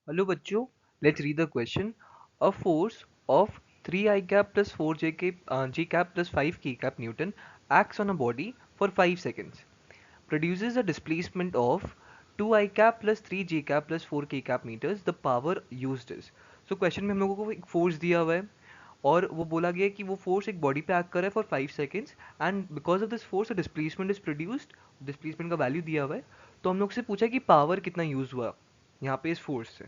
Hello बच्चों, let's read the question. A force of 3 I cap plus 4 J cap plus 5 K cap Newton acts on a body for 5 seconds. Produces a displacement of 2 I cap plus 3 J cap plus 4 K cap meters. The power used is. So question में हम लोगों को एक force दिया हुआ है और वो बोला गया है कि वो फोर्स एक बॉडी पे एक्ट कर रहा है for 5 seconds and because of this force a displacement is produced. Displacement का वैल्यू दिया हुआ है तो हम लोग से पूछा कि पावर कितना यूज हुआ यहाँ पे इस फोर्स से.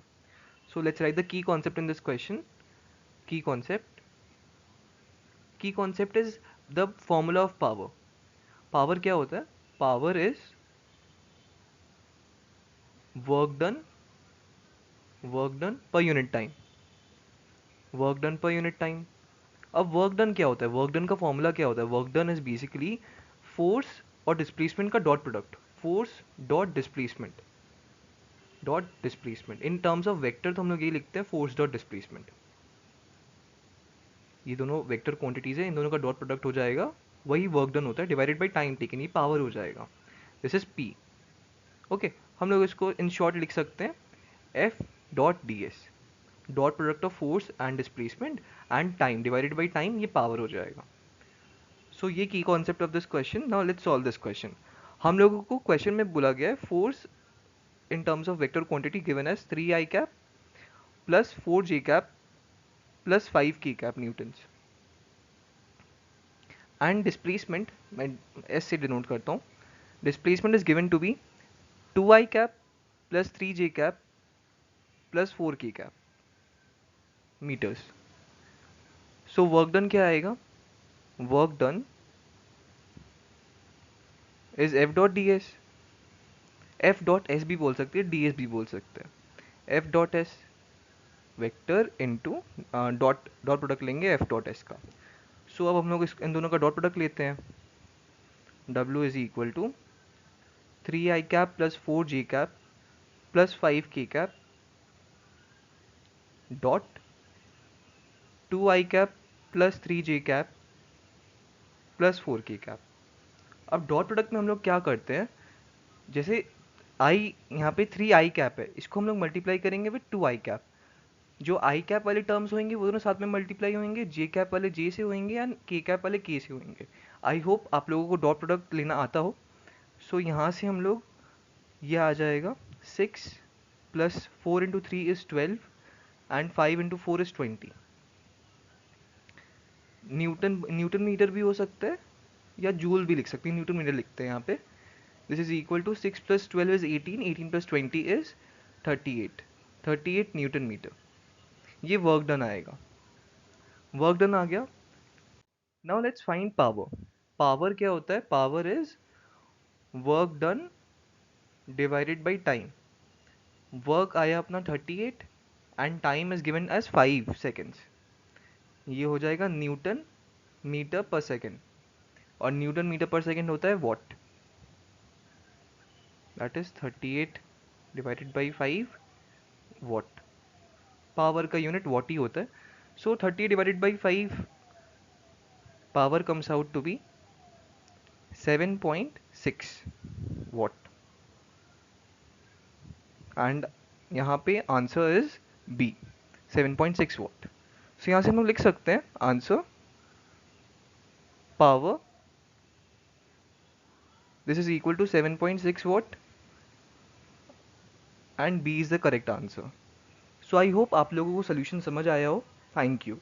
So let's write the key concept in this question. Key concept. Key concept is the formula of power. Power क्या होता है? Power is work done, work done per unit time. Work done per unit time. अब work done क्या होता है? Work done का formula क्या होता है? Work done is basically force और डिस्प्लेसमेंट का dot product. Force dot displacement in terms of vector तो हम लोग ये लिखते हैं फोर्स डॉट डिस्प्लेसमेंट. ये दोनों वेक्टर क्वांटिटीज है, इन दोनों का डॉट प्रोडक्ट हो जाएगा, वही वर्क डन होता है डिवाइडेड बाई टाइम टेकन, ये पावर हो जाएगा. This is P. ओके, हम लोग इसको इन शॉर्ट लिख सकते हैं F dot D S, dot product of force and displacement and time divided by time, ये पावर हो जाएगा. सो ये की concept of this question. Now let's solve this question. हम लोगों को क्वेश्चन में बोला गया है force in terms of vector quantity given as 3 I cap plus 4 J cap plus 5 K cap newtons and displacement, मैं एस से डिनोट करता हूँ. Displacement is given to be 2 I cap plus 3 J cap plus 4 K cap metres. So work done क्या आएगा? Work done is F dot D S. F dot S भी बोल सकते हैं, डी एस भी बोल सकते हैं. F dot S vector into dot dot product लेंगे एफ डॉट एस का. सो अब हम लोग इन दोनों का डॉट प्रोडक्ट लेते हैं. W is equal to 3 I cap plus 4 J cap plus 5 K cap dot 2 I cap plus 3 J cap plus 4 K cap. अब डॉट प्रोडक्ट में हम लोग क्या करते हैं, जैसे आई यहाँ पे 3 आई कैप है, इसको हम लोग मल्टीप्लाई करेंगे विद 2 आई कैप. जो आई कैप वाले टर्म्स होंगे वो दोनों साथ में मल्टीप्लाई होंगे, जे कैप वाले जे से होंगे एंड के कैप वाले के से होंगे. आई होप आप लोगों को डॉट प्रोडक्ट लेना आता हो. सो यहाँ से हम लोग ये आ जाएगा 6 plus 4 into 3 is 12 and 5 into 4 is 20. Newton newton metre भी हो सकता है या जूल भी लिख सकते हैं, न्यूटन मीटर लिखते हैं यहाँ पे. This is equal to 6 plus 12 is 18, 18 plus 20 is 38, 38 newton metre. ये वर्क डन आएगा. वर्क डन आ गया. Now let's find power. Power क्या होता है? Power is work done divided by time. Work आया अपना 38 and time is given as 5 seconds. ये हो जाएगा न्यूटन मीटर पर सेकेंड, और न्यूटन मीटर पर सेकेंड होता है what. That is 38 divided by 5 watt. Power का यूनिट वॉट ही होता है. So 30 divided by 5 power comes out to be 7.6 watt. And यहाँ पे answer is B, 7.6 watt. So यहाँ से हम लोग लिख सकते हैं answer power, this is equal to 7.6 watt and B is the correct answer. So I hope आप लोगों को सोल्यूशन समझ आया हो. Thank you.